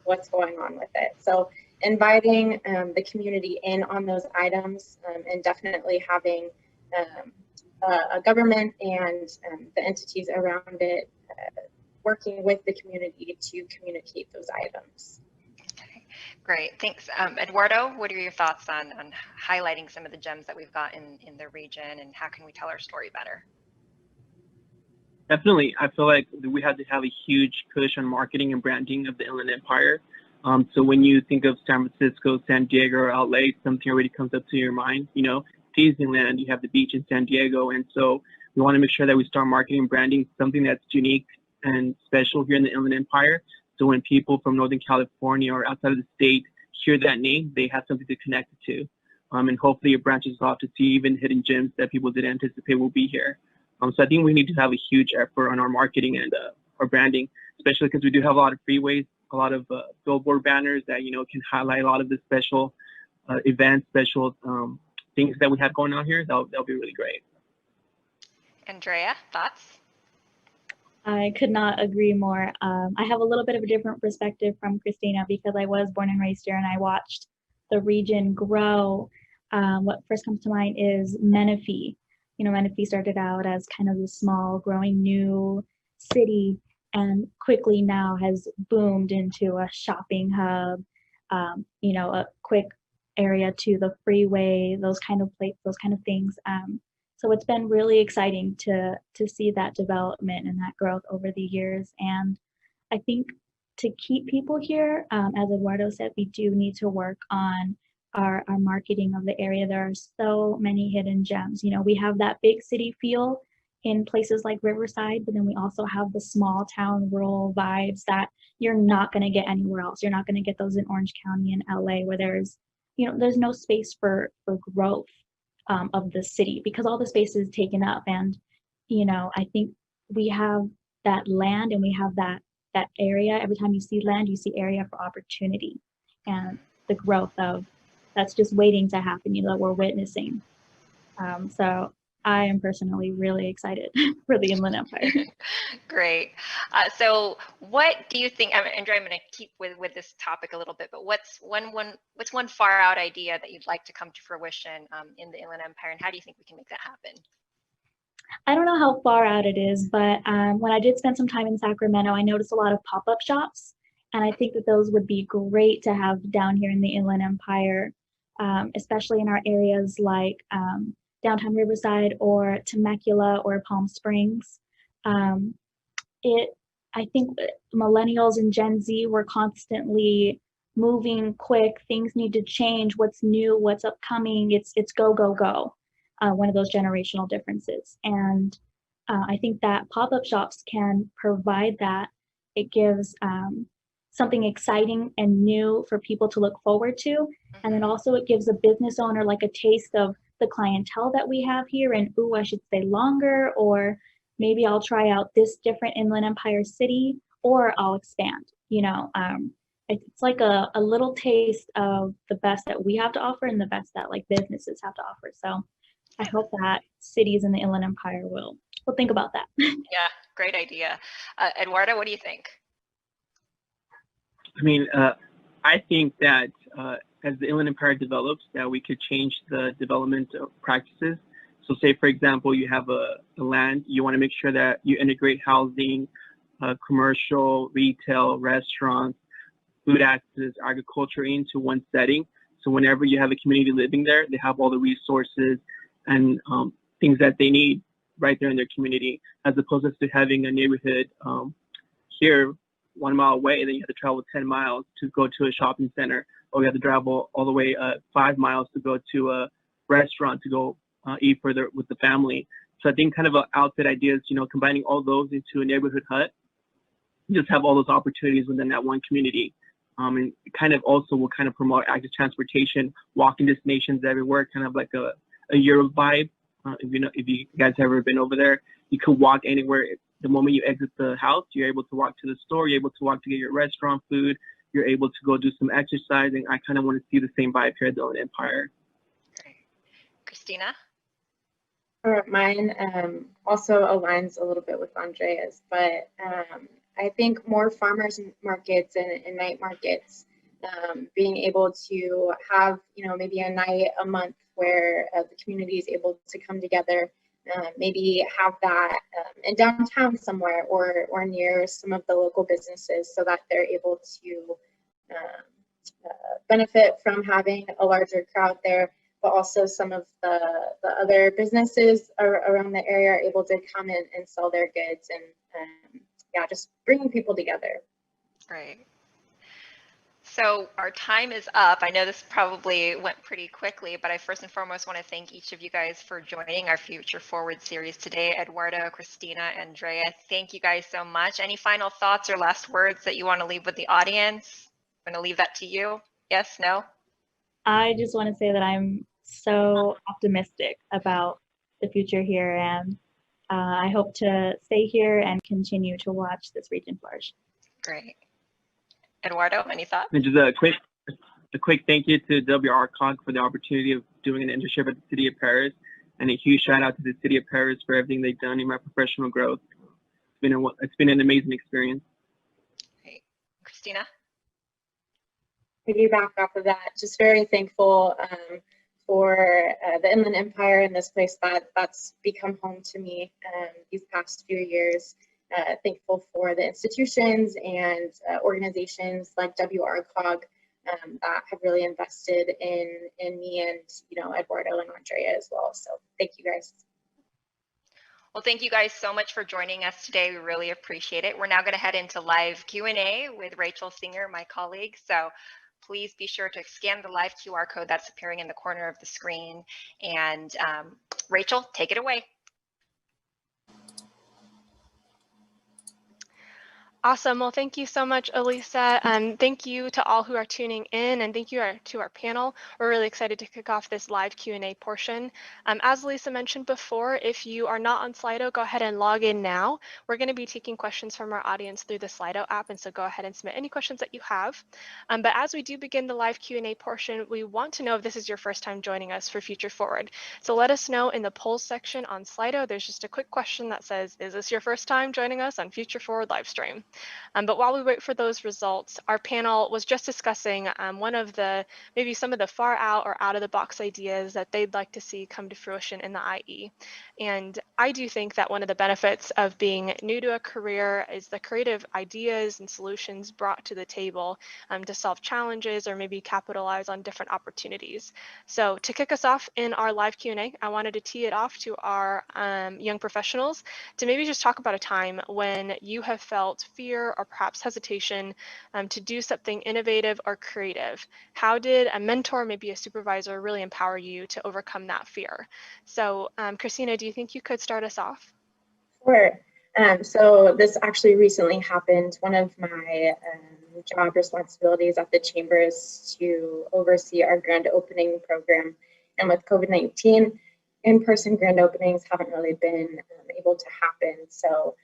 what's going on with it. So inviting the community in on those items, and definitely having a government and the entities around it working with the community to communicate those items. Okay, great, thanks. Eduardo, what are your thoughts on highlighting some of the gems that we've got in the region, and how can we tell our story better? Definitely, I feel like we had to have a huge push on marketing and branding of the Inland Empire. So when you think of San Francisco, San Diego, or LA, something already comes up to your mind. You know, Disneyland, you have the beach in San Diego, and so we want to make sure that we start marketing and branding something that's unique and special here in the Inland Empire. So when people from Northern California or outside of the state hear that name, they have something to connect it to. And hopefully it branches off to see even hidden gems that people didn't anticipate will be here. So I think we need to have a huge effort on our marketing and our branding, especially because we do have a lot of freeways, a lot of billboard banners that, you know, can highlight a lot of the special events, special things that we have going on here. That'll be really great. Andrea, thoughts? I could not agree more. I have a little bit of a different perspective from Christina because I was born and raised here and I watched the region grow. What first comes to mind is Menifee. You know, Menifee started out as kind of a small, growing new city and quickly now has boomed into a shopping hub, you know, a quick area to the freeway, those kind of things. So it's been really exciting to see that development and that growth over the years. And I think to keep people here, as Eduardo said, we do need to work on our marketing of the area. There are so many hidden gems. You know, we have that big city feel in places like Riverside, but then we also have the small town rural vibes that you're not going to get anywhere else. You're not going to get those in Orange County and LA, where there's no space for growth of the city because all the space is taken up. And, you know, I think we have that land and we have that area. Every time you see land, you see area for opportunity and the growth of that's just waiting to happen, you know, that we're witnessing. So I am personally really excited for the Inland Empire. Great. So what do you think, Andrea, I'm going to keep with this topic a little bit, but what's one far out idea that you'd like to come to fruition in the Inland Empire, and how do you think we can make that happen? I don't know how far out it is, but when I did spend some time in Sacramento, I noticed a lot of pop-up shops, and I think that those would be great to have down here in the Inland Empire, especially in our areas like downtown Riverside or Temecula or Palm Springs. I think millennials and Gen Z were constantly moving quick. Things need to change. What's new? What's upcoming? It's go, go, go. One of those generational differences. And I think that pop-up shops can provide that. It gives something exciting and new for people to look forward to. And then also it gives a business owner like a taste of the clientele that we have here and, ooh, I should stay longer, or maybe I'll try out this different Inland Empire city, or I'll expand, you know. It's like a little taste of the best that we have to offer and the best that like businesses have to offer. So I hope that cities in the Inland Empire will think about that. Yeah, great idea. Eduardo, what do you think? I mean, I think that as the Inland Empire develops, that we could change the development practices. So say, for example, you have a land, you want to make sure that you integrate housing, commercial, retail, restaurants, food access, agriculture into one setting. So whenever you have a community living there, they have all the resources and things that they need right there in their community, as opposed to having a neighborhood here 1 mile away, and then you have to travel 10 miles to go to a shopping center, or you have to travel all the way 5 miles to go to a restaurant to go eat further with the family. So I think kind of an outfit idea is, combining all those into a neighborhood hut, just have all those opportunities within that one community. And it kind of also will kind of promote active transportation, walking destinations everywhere, kind of like a Europe vibe. If you guys have ever been over there, you could walk anywhere. The moment you exit the house, you're able to walk to the store, you're able to walk to get your restaurant food, you're able to go do some exercising. I kind of want to see the same vibe here at the Inland Empire. Great. Christina? Mine also aligns a little bit with Andrea's, but I think more farmers markets and night markets, being able to have, maybe a night a month where the community is able to come together, maybe have that in downtown somewhere or near some of the local businesses, so that they're able to benefit from having a larger crowd there, but also some of the other businesses around the area are able to come in and sell their goods, and just bringing people together. Right. So our time is up. I know this probably went pretty quickly, but I first and foremost want to thank each of you guys for joining our Future Forward series today. Eduardo, Christina, Andrea, thank you guys so much. Any final thoughts or last words that you want to leave with the audience? I'm going to leave that to you. Yes, no? I just want to say that I'm so optimistic about the future here, and I hope to stay here and continue to watch this region flourish. Great. Eduardo, any thoughts? And just a quick thank you to WRCOG for the opportunity of doing an internship at the City of Paris, and a huge shout out to the City of Paris for everything they've done in my professional growth. It's been an amazing experience. Great. Christina? Piggyback off of that, just very thankful for the Inland Empire and this place that's become home to me these past few years. Thankful for the institutions and organizations like WRCOG that have really invested in me and Eduardo and Andrea as well. So thank you guys. Well, thank you guys so much for joining us today. We really appreciate it. We're now going to head into live Q&A with Rachel Singer, my colleague. So please be sure to scan the live QR code that's appearing in the corner of the screen. And Rachel, take it away. Awesome. Well, thank you so much, Elisa. Thank you to all who are tuning in, and thank you to our panel. We're really excited to kick off this live Q&A portion. As Elisa mentioned before, if you are not on Slido, go ahead and log in now. We're going to be taking questions from our audience through the Slido app, and so go ahead and submit any questions that you have. But as we do begin the live Q&A portion, we want to know if this is your first time joining us for Future Forward. So let us know in the polls section on Slido. There's just a quick question that says, is this your first time joining us on Future Forward live stream? But while we wait for those results, our panel was just discussing maybe some of the far out or out of the box ideas that they'd like to see come to fruition in the IE. And I do think that one of the benefits of being new to a career is the creative ideas and solutions brought to the table to solve challenges or maybe capitalize on different opportunities. So to kick us off in our live Q&A, I wanted to tee it off to our young professionals to maybe just talk about a time when you have felt fear or perhaps hesitation to do something innovative or creative. How did a mentor, maybe a supervisor, really empower you to overcome that fear? So Christina, do you think you could start us off? Sure. So this actually recently happened. One of my job responsibilities at the chamber is to oversee our grand opening program. And with COVID-19, in-person grand openings haven't really been able to happen. So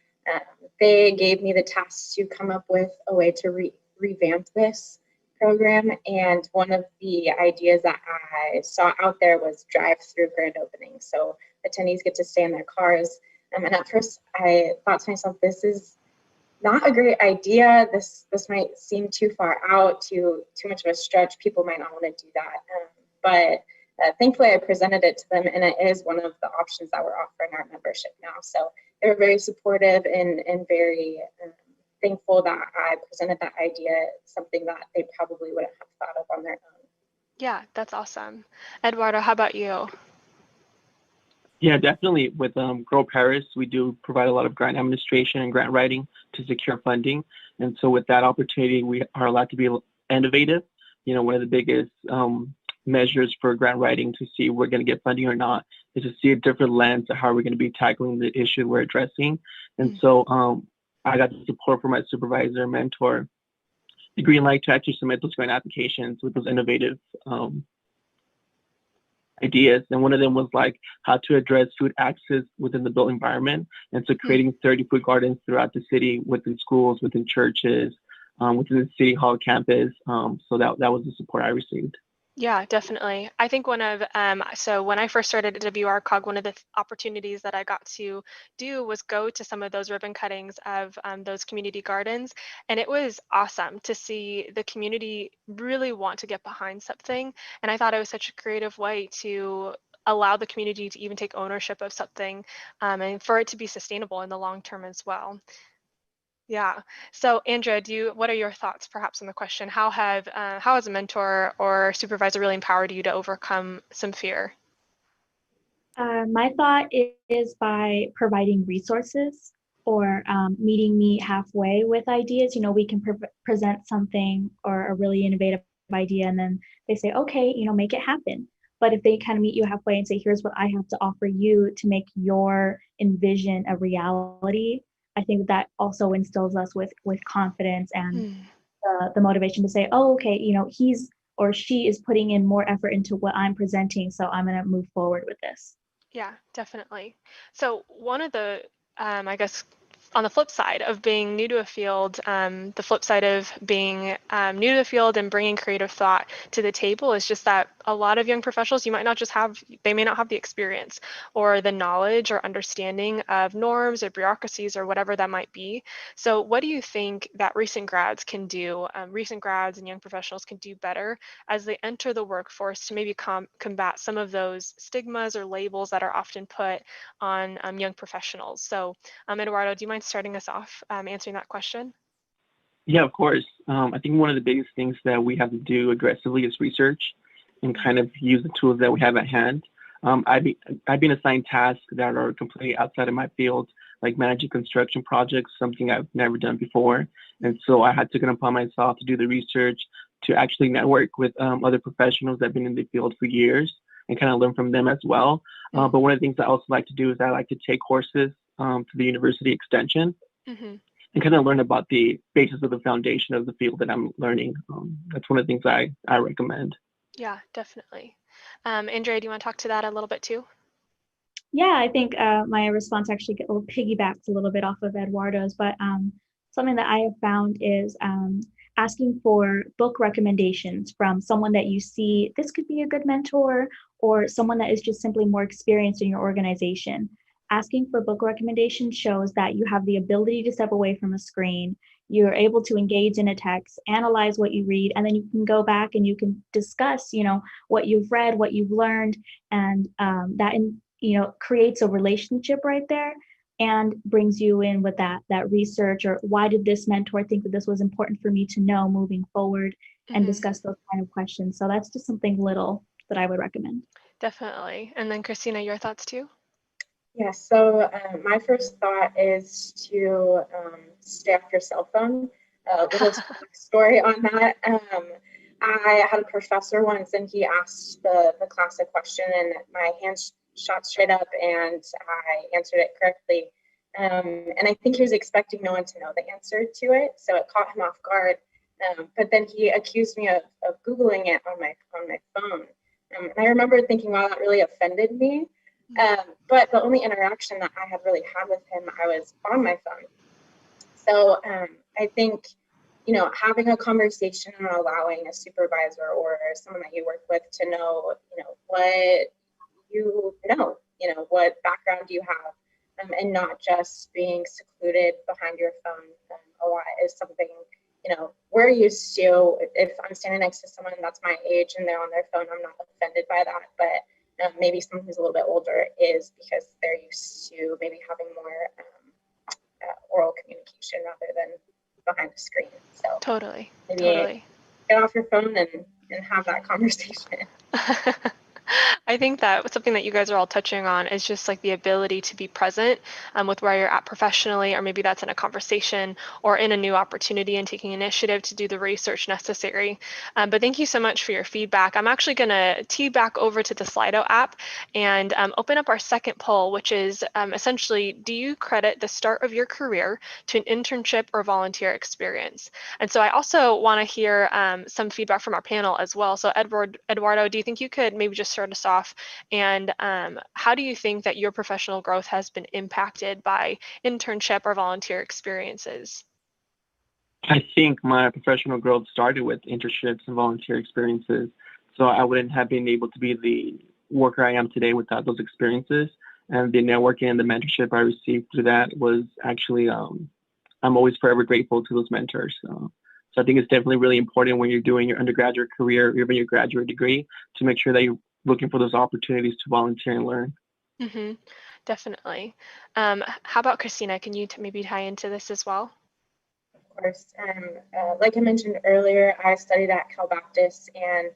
they gave me the task to come up with a way to revamp this program. And one of the ideas that I saw out there was drive-through grand openings. So attendees get to stay in their cars. And at first I thought to myself, this is not a great idea. This might seem too far out, too much of a stretch. People might not want to do that. But thankfully, I presented it to them, and it is one of the options that we're offering our membership now. So they were very supportive and very thankful that I presented that idea, something that they probably wouldn't have thought of on their own. Yeah, that's awesome. Eduardo, how about you? Yeah, definitely. With Grow Paris, we do provide a lot of grant administration and grant writing to secure funding. And so with that opportunity, we are allowed to be innovative. One of the biggest measures for grant writing to see if we're going to get funding or not is to see a different lens of how we're going to be tackling the issue we're addressing. And so I got the support from my supervisor and mentor, the green light to actually submit those grant applications with those innovative ideas. And one of them was like how to address food access within the built environment. And so creating 30 food gardens throughout the city, within schools, within churches, within the city hall campus. So that was the support I received. Yeah, definitely. I think so when I first started at WRCOG, one of the opportunities that I got to do was go to some of those ribbon cuttings of those community gardens. And it was awesome to see the community really want to get behind something. And I thought it was such a creative way to allow the community to even take ownership of something and for it to be sustainable in the long term as well. Yeah. So Andrea, what are your thoughts perhaps on the question? How has a mentor or supervisor really empowered you to overcome some fear? My thought is by providing resources or meeting me halfway with ideas. We can present something or a really innovative idea, and then they say, okay, make it happen. But if they kind of meet you halfway and say, here's what I have to offer you to make your envision a reality, I think that also instills us with confidence and the motivation to say, oh, okay, he's or she is putting in more effort into what I'm presenting, so I'm going to move forward with this. Yeah, definitely. So one of the, I guess, on the flip side of being new to a field, the flip side of being new to the field and bringing creative thought to the table is just that a lot of young professionals, they may not have the experience or the knowledge or understanding of norms or bureaucracies or whatever that might be. So what do you think that recent grads and young professionals can do better as they enter the workforce to maybe combat some of those stigmas or labels that are often put on young professionals? So Eduardo, do you mind starting us off answering that question? Yeah, of course. I think one of the biggest things that we have to do aggressively is research and kind of use the tools that we have at hand. I've been assigned tasks that are completely outside of my field, like managing construction projects, something I've never done before. And so I had taken upon myself to do the research, to actually network with other professionals that have been in the field for years and kind of learn from them as well. But one of the things I also like to do is I like to take courses to the university extension and kind of learn about the basis of the foundation of the field that I'm learning. That's one of the things I recommend. Yeah, definitely. Andrea, do you want to talk to that a little bit too? Yeah, I think my response actually piggybacks a little bit off of Eduardo's, but something that I have found is asking for book recommendations from someone that you see, this could be a good mentor, or someone that is just simply more experienced in your organization. Asking for book recommendations shows that you have the ability to step away from a screen. You're able to engage in a text, analyze what you read, and then you can go back and you can discuss, what you've read, what you've learned, and that creates a relationship right there and brings you in with that research, or why did this mentor think that this was important for me to know moving forward, and discuss those kind of questions. So that's just something little that I would recommend. Definitely. And then Christina, your thoughts too? Yeah, so my first thought is to stay off your cell phone. A little story on that. I had a professor once, and he asked the class a question, and my hand shot straight up, and I answered it correctly. And I think he was expecting no one to know the answer to it, so it caught him off guard. But then he accused me of Googling it on my phone. And I remember thinking, wow, that really offended me. But the only interaction that I had really had with him, I was on my phone. So I think, having a conversation and allowing a supervisor or someone that you work with to know, what what background you have, and not just being secluded behind your phone a lot is something, we're used to. If I'm standing next to someone that's my age and they're on their phone, I'm not offended by that. But maybe someone who's a little bit older is, because they're used to maybe having more oral communication rather than behind a screen. So Totally. maybe get off your phone and have that conversation. I think that something that you guys are all touching on is just like the ability to be present with where you're at professionally, or maybe that's in a conversation or in a new opportunity, and taking initiative to do the research necessary. But thank you so much for your feedback. I'm actually going to tee back over to the Slido app and open up our second poll, which is essentially, do you credit the start of your career to an internship or volunteer experience? And so I also want to hear some feedback from our panel as well. So Eduardo, do you think you could maybe just start us off? And how do you think that your professional growth has been impacted by internship or volunteer experiences? I think my professional growth started with internships and volunteer experiences. So I wouldn't have been able to be the worker I am today without those experiences. And the networking and the mentorship I received through that was actually, I'm always forever grateful to those mentors. So I think it's definitely really important when you're doing your undergraduate career, or even your graduate degree, to make sure that you're looking for those opportunities to volunteer and learn. Mm-hmm. Definitely. How about Christina? Can you maybe tie into this as well? Of course. Like I mentioned earlier, I studied at Cal Baptist, and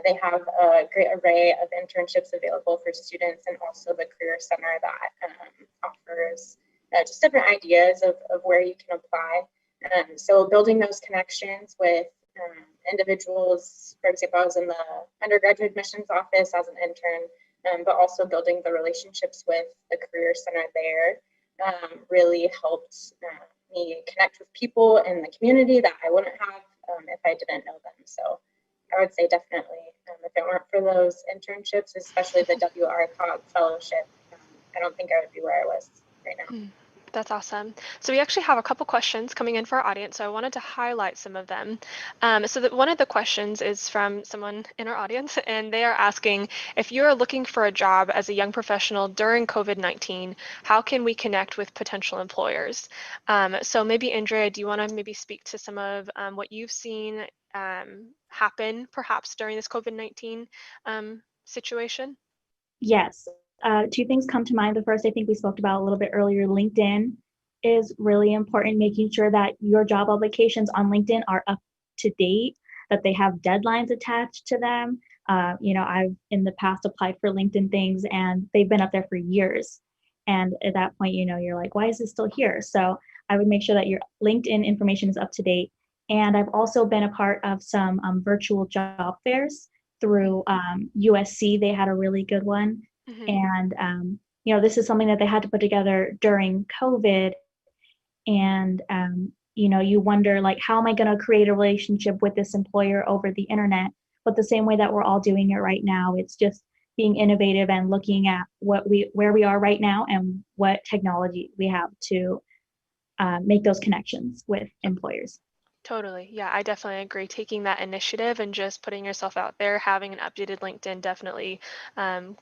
they have a great array of internships available for students, and also the Career Center that offers just different ideas of where you can apply. So building those connections with individuals. For example, I was in the undergraduate admissions office as an intern, but also building the relationships with the Career Center there really helped me connect with people in the community that I wouldn't have if I didn't know them. So I would say definitely, if it weren't for those internships, especially the WRCOG fellowship, I don't think I would be where I was right now. That's awesome. So we actually have a couple questions coming in for our audience, so I wanted to highlight some of them. So that one of the questions is from someone in our audience, and they are asking, if you're looking for a job as a young professional during COVID-19, how can we connect with potential employers? So maybe Andrea, do you want to maybe speak to some of what you've seen happen perhaps during this COVID-19 situation? Yes. Two things come to mind. The first, I think we spoke about a little bit earlier, LinkedIn is really important, making sure that your job applications on LinkedIn are up to date, that they have deadlines attached to them. I've in the past applied for LinkedIn things and they've been up there for years. And at that point, you're like, why is this still here? So I would make sure that your LinkedIn information is up to date. And I've also been a part of some virtual job fairs through USC. They had a really good one. Mm-hmm. And, this is something that they had to put together during COVID. And, you wonder, like, how am I going to create a relationship with this employer over the internet? But the same way that we're all doing it right now, it's just being innovative and looking at where we are right now and what technology we have to make those connections with employers. Totally. Yeah, I definitely agree. Taking that initiative and just putting yourself out there, having an updated LinkedIn definitely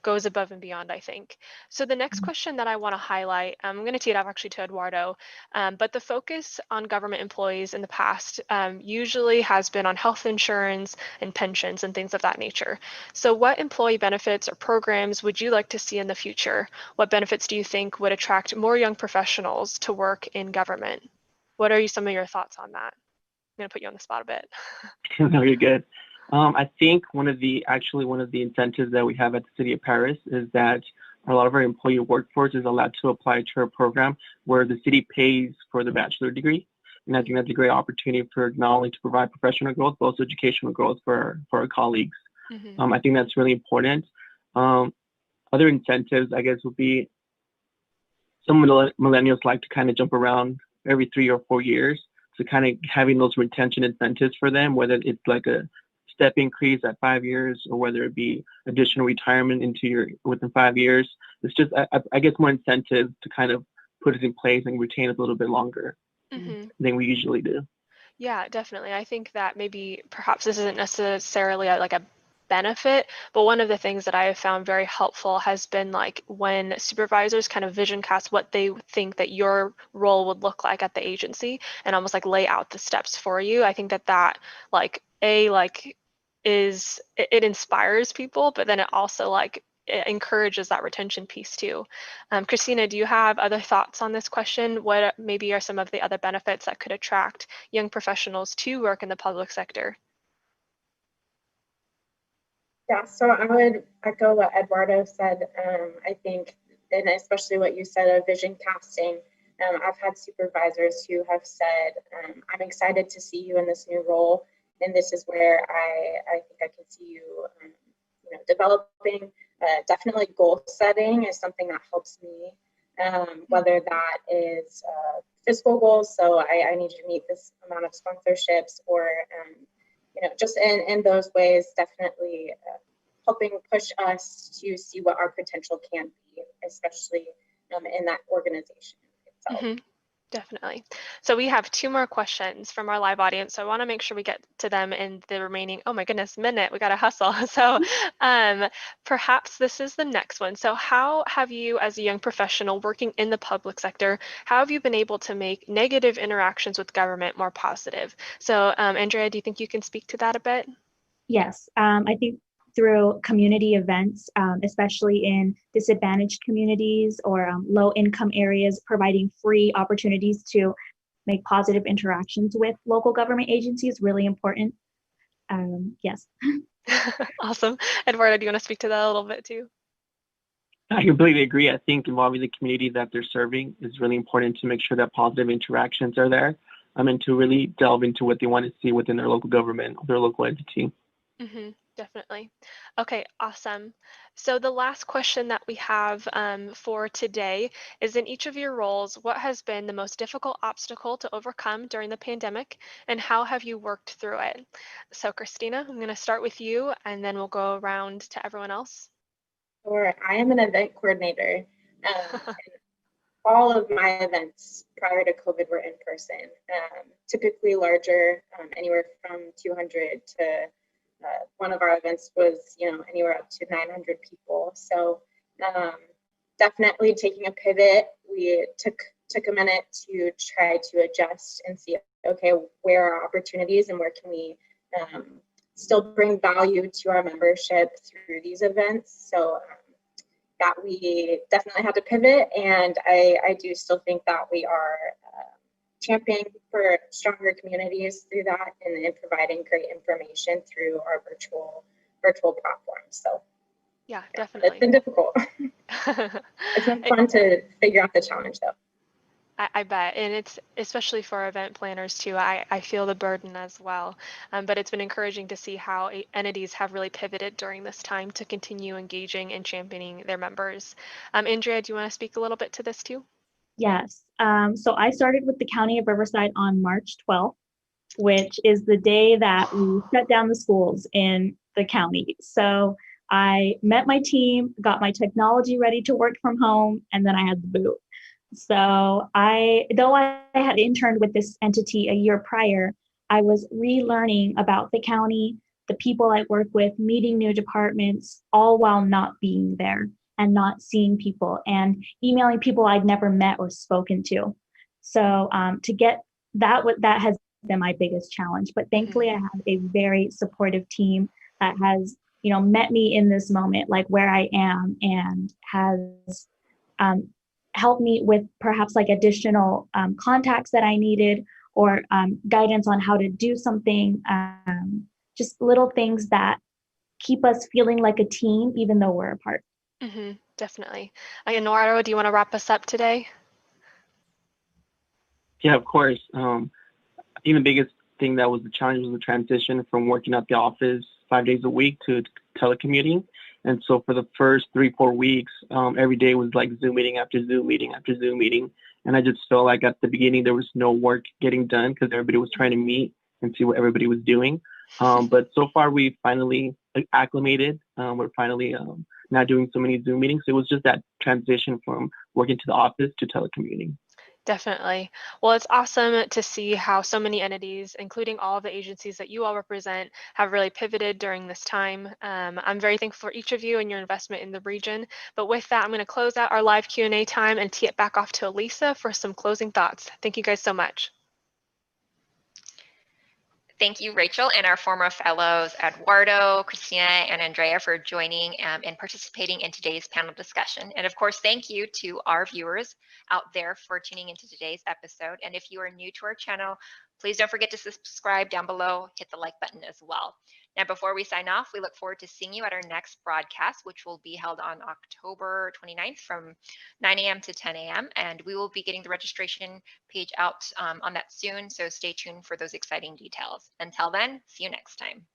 goes above and beyond, I think. So the next question that I want to highlight, I'm going to tee it off actually to Eduardo, but the focus on government employees in the past usually has been on health insurance and pensions and things of that nature. So what employee benefits or programs would you like to see in the future? What benefits do you think would attract more young professionals to work in government? What are some of your thoughts on that? I'm going to put you on the spot a bit. No, you're good. I think one of the incentives that we have at the City of Paris is that a lot of our employee workforce is allowed to apply to a program where the city pays for the bachelor degree. And I think that's a great opportunity for not only to provide professional growth, but also educational growth for our colleagues. Mm-hmm. I think that's really important. Other incentives, I guess, would be some millennials like to kind of jump around every 3 or 4 years. So kind of having those retention incentives for them, whether it's like a step increase at 5 years or whether it be additional retirement within 5 years. It's just, I guess, more incentive to kind of put it in place and retain it a little bit longer than we usually do. Yeah, definitely. I think that maybe perhaps this isn't necessarily like a benefit, but one of the things that I have found very helpful has been like when supervisors kind of vision cast what they think that your role would look like at the agency and almost like lay out the steps for you. I think that like it inspires people, but then it also like it encourages that retention piece too. Christina, do you have other thoughts on this question? What maybe are some of the other benefits that could attract young professionals to work in the public sector? Yeah, so I would echo what Eduardo said. I think, and especially what you said of vision casting. I've had supervisors who have said, I'm excited to see you in this new role, and this is where I think I can see you, developing. Definitely goal setting is something that helps me, whether that is fiscal goals, so I need to meet this amount of sponsorships, or just in those ways, definitely helping push us to see what our potential can be, especially in that organization itself. Mm-hmm. Definitely. So we have 2 more questions from our live audience. So I want to make sure we get to them in the remaining, oh my goodness, minute. We got to hustle. So perhaps this is the next one. So how have you, as a young professional working in the public sector, how have you been able to make negative interactions with government more positive? So Andrea, do you think you can speak to that a bit? Yes, I think through community events, especially in disadvantaged communities or low-income areas, providing free opportunities to make positive interactions with local government agencies, really important. Yes. Awesome. Eduardo, do you want to speak to that a little bit too? I completely agree. I think involving the community that they're serving is really important to make sure that positive interactions are there, and to really delve into what they want to see within their local government, their local entity. Mm-hmm, definitely. Okay, awesome. So the last question that we have for today is, in each of your roles, what has been the most difficult obstacle to overcome during the pandemic, and how have you worked through it? So Christina, I'm going to start with you, and then we'll go around to everyone else. Sure. I am an event coordinator. And all of my events prior to COVID were in person, typically larger, anywhere from 200 to one of our events was, anywhere up to 900 people. So definitely taking a pivot, we took a minute to try to adjust and see, okay, where are opportunities and where can we still bring value to our membership through these events. So that we definitely had to pivot, and I do still think that we are championing for stronger communities through that, and providing great information through our virtual platforms. So yeah, definitely. It's been difficult. It's been fun to figure out the challenge though. I bet, and it's especially for event planners too. I feel the burden as well, but it's been encouraging to see how entities have really pivoted during this time to continue engaging and championing their members. Andrea, do you want to speak a little bit to this too? Yes. So I started with the County of Riverside on March 12th, which is the day that we shut down the schools in the county. So I met my team, got my technology ready to work from home, and then I had the boot. So though I had interned with this entity a year prior, I was relearning about the county, the people I work with, meeting new departments, all while not being there and not seeing people, and emailing people I'd never met or spoken to. So to get that has been my biggest challenge. But thankfully, I have a very supportive team that has, met me in this moment, like where I am, and has helped me with perhaps like additional contacts that I needed, or guidance on how to do something, just little things that keep us feeling like a team, even though we're apart. Mm-hmm, definitely. Eduardo, do you want to wrap us up today? Yeah, of course. I think the biggest thing that was the challenge was the transition from working at the office 5 days a week to telecommuting. And so for the first 3-4 weeks, every day was like Zoom meeting after Zoom meeting after Zoom meeting. And I just felt like at the beginning, there was no work getting done because everybody was trying to meet and see what everybody was doing. But so far, we finally acclimated. We're finally not doing so many Zoom meetings. It was just that transition from working to the office to telecommuting. Definitely. Well, it's awesome to see how so many entities, including all the agencies that you all represent, have really pivoted during this time. I'm very thankful for each of you and your investment in the region. But with that, I'm going to close out our live Q&A time and tee it back off to Elisa for some closing thoughts. Thank you guys so much. Thank you, Rachel, and our former fellows, Eduardo, Christina, and Andrea, for joining and participating in today's panel discussion. And of course, thank you to our viewers out there for tuning into today's episode. And if you are new to our channel, please don't forget to subscribe down below, hit the like button as well. Now, before we sign off, we look forward to seeing you at our next broadcast, which will be held on October 29th from 9 a.m. to 10 a.m. And we will be getting the registration page out on that soon, so stay tuned for those exciting details. Until then, see you next time.